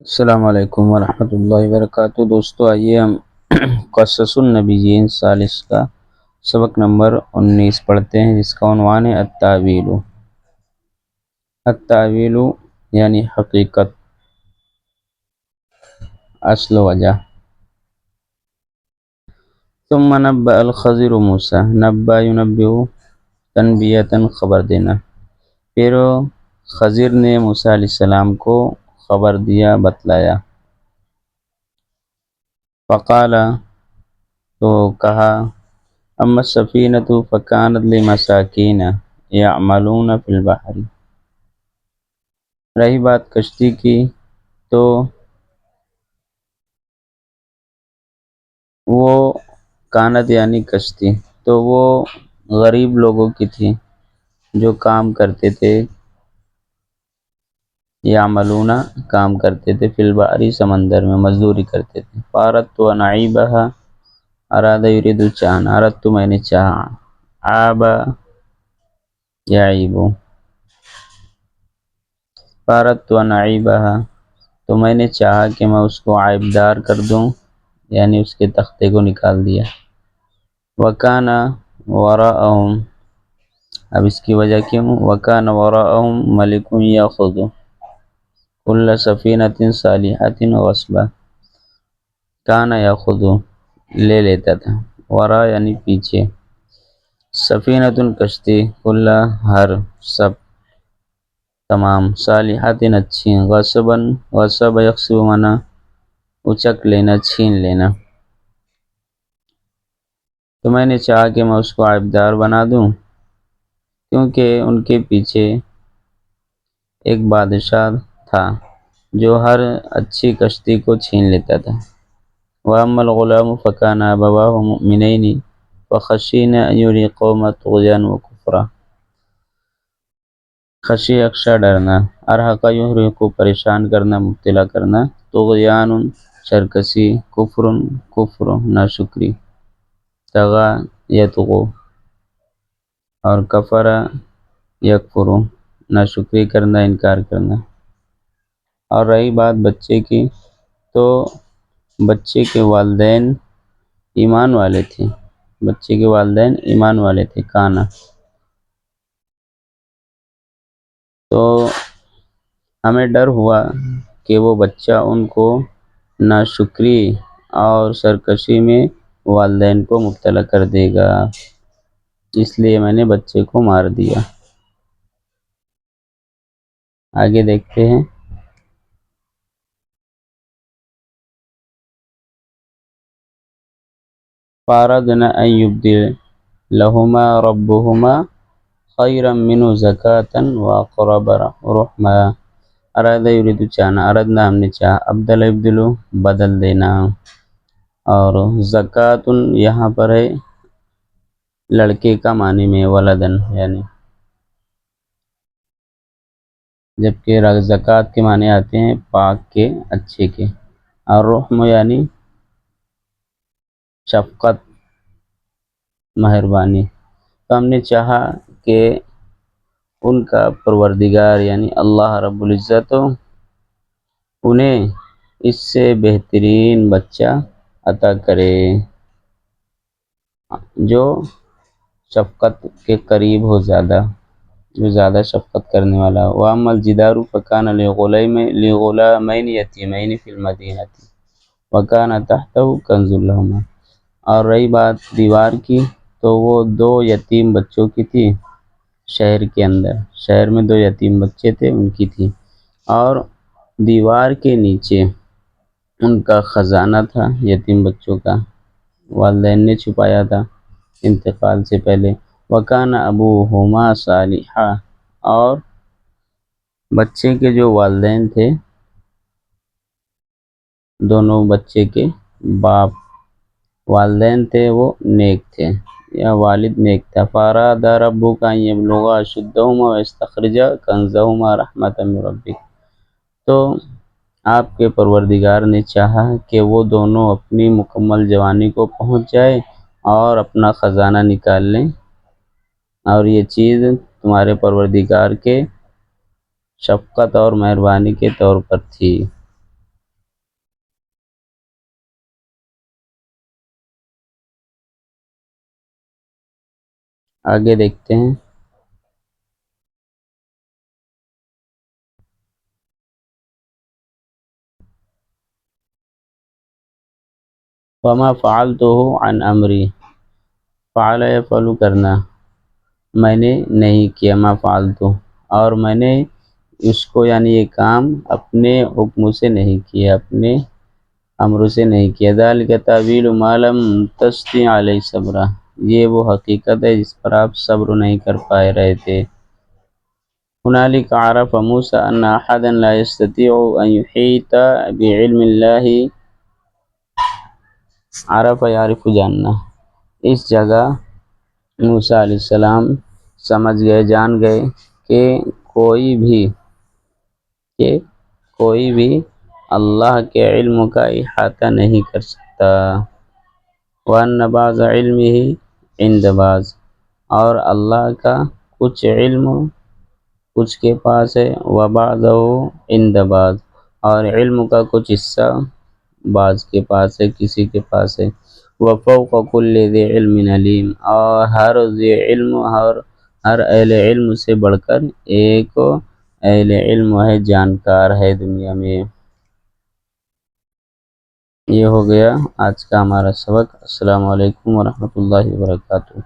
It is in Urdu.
السلام علیکم ورحمۃ اللہ وبرکاتہ۔ دوستو آئیے ہم قصص النبیین ثالث کا سبق نمبر 19 پڑھتے ہیں، جس کا عنوان ہے التاویل۔ التاویل یعنی حقیقت، اصل و وجہ۔ ثم نبأ الخضر موسیٰ، نبأ ینبئ تنبیۃً، خبر دینا۔ پھر خضر نے موسیٰ علیہ السلام کو خبر دیا، بتلایا۔ فقال، تو کہا، اما السفینۃ فکانت لمساکین یعملون فی البحر، رہی بات کشتی کی تو وہ کانت یعنی کشتی، تو وہ غریب لوگوں کی تھی جو کام کرتے تھے، یعملون کام کرتے تھے، فی البحر سمندر میں مزدوری کرتے تھے۔ فاردت ان اعیبھا، اراد یرید چاہنا، اردت میں نے چاہا، عاب یعیب، فاردت ان اعیبھا، تو میں نے چاہا کہ میں اس کو عیب دار کر دوں، یعنی اس کے تختے کو نکال دیا۔ وکان وراءہم، اب اس کی وجہ کیوں؟ وکان وراءہم ملک یاخذ کل سفینۃ صالحۃ غصبا، کان یاخذ لے لیتا تھا، ورا یعنی پیچھے، سفینۃ کشتی، کل ہر، سب، تمام، صالحۃ اچھی، غصبا، غصب یغصب منا اچک لینا، چھین لینا۔ تو میں نے چاہا کہ میں اس کو عیبدار بنا دوں، کیونکہ ان کے پیچھے ایک بادشاہ تھا جو ہر اچھی کشتی کو چھین لیتا تھا۔ وَأَمَّا الْغُلَامُ فَكَانَ أَبَوَاهُ مُؤْمِنَيْنِ فَخَشِينَا أَن يُرْهِقَهُمَا طُغْيَانًا وَكُفْرًا، خشی اخشا ڈرنا، ارحق یحرق پریشان کرنا، مبتلا کرنا، طغیان سرکشی، کفر کفر ناشکری، طغى یطغو، اور کفر یکفر ناشکری کرنا، انکار کرنا۔ اور رہی بات بچے کی تو بچے کے والدین ایمان والے تھے، بچے کے والدین ایمان والے تھے، کانا، تو ہمیں ڈر ہوا کہ وہ بچہ ان کو ناشکری اور سرکشی میں والدین کو مبتلا کر دے گا، اس لیے میں نے بچے کو مار دیا۔ آگے دیکھتے ہیں۔ فَأَرَدْنَا أَن يُبْدِلَهُمَا رَبُّهُمَا خَيْرًا مِّنْهُ زَكَاةً وَأَقْرَبَ رُحْمًا، اراد یرید چاہنا، اردنا ہم نے چاہا، ابدل یبدلو بدل دینا، اور زکوٰۃ یہاں پر ہے لڑکے کا معنی میں، ولدن یعنی، جبکہ زکوٰۃ کے معنی آتے ہیں پاک کے، اچھے کے، اور رحم یعنی شفقت، مہربانی۔ تو ہم نے چاہا کہ ان کا پروردگار یعنی اللہ رب العزت انہیں اس سے بہترین بچہ عطا کرے جو شفقت کے قریب ہو، زیادہ، جو زیادہ شفقت کرنے والا ہو۔ وَأَمَّا الْجِدَارُ فَكَانَ لِغُلَامَيْنِ يَتِيمَيْنِ فِي الْمَدِينَةِ وَكَانَ تَحْتَهُ كَنْزٌ لَهُمَا، اور رہی بات دیوار کی تو وہ دو یتیم بچوں کی تھی، شہر کے اندر، شہر میں دو یتیم بچے تھے، ان کی تھی، اور دیوار کے نیچے ان کا خزانہ تھا یتیم بچوں کا، والدین نے چھپایا تھا انتقال سے پہلے۔ وَكَانَ أَبُوهُمَا صَالِحًا، اور بچے کے جو والدین تھے، دونوں بچے کے باپ والدین تھے، وہ نیک تھے، یا والد نیک تھا۔ فَأَرَادَ رَبُّكَ أَن يَبْلُغَا أَشُدَّهُمَا وَيَسْتَخْرِجَا كَنزَهُمَا رَحْمَةً مِّن رَّبِّكَ، تو آپ کے پروردگار نے چاہا کہ وہ دونوں اپنی مکمل جوانی کو پہنچ جائے اور اپنا خزانہ نکال لیں، اور یہ چیز تمہارے پروردگار کے شفقت اور مہربانی کے طور پر تھی۔ آگے دیکھتے ہیں. وما فعلته عن امری، فعل یفعل کرنا، میں نے نہیں کیا، ما فعلتو، اور میں نے اس کو یعنی یہ کام اپنے حکم سے نہیں کیا، اپنے امر سے نہیں کیا. ذالک تعویل ما لم تستطع علیہ صبرا، یہ وہ حقیقت ہے جس پر آپ صبر نہیں کر پائے رہے تھے. هنالک عرف موسیٰ ان احدا لا يستطيع ان يحیط بعلم اللہ، عرف یعرف جاننا، اس جگہ موسیٰ علیہ السلام سمجھ گئے، جان گئے کہ کوئی بھی کہ کوئی بھی اللہ کے علم کا احاطہ نہیں کر سکتا. وَأَنَّ بَعْضَ عِلْمِهِ عِنْدَ بَعْضٍ، اور اللہ کا کچھ علم کچھ کے پاس ہے، وَبَعْضَهُ عِنْدَ بَعْضٍ، اور علم کا کچھ حصہ بعض کے پاس ہے، کسی کے پاس ہے. وَفَوْقَ كُلِّ ذِي عِلْمٍ عَلِيمٌ، اور ہر ذی علم اور ہر اہل علم سے بڑھ کر ایک اہل علم ہے، جانکار ہے دنیا میں. یہ ہو گیا آج کا ہمارا سبق. السلام علیکم ورحمۃ اللہ وبرکاتہ.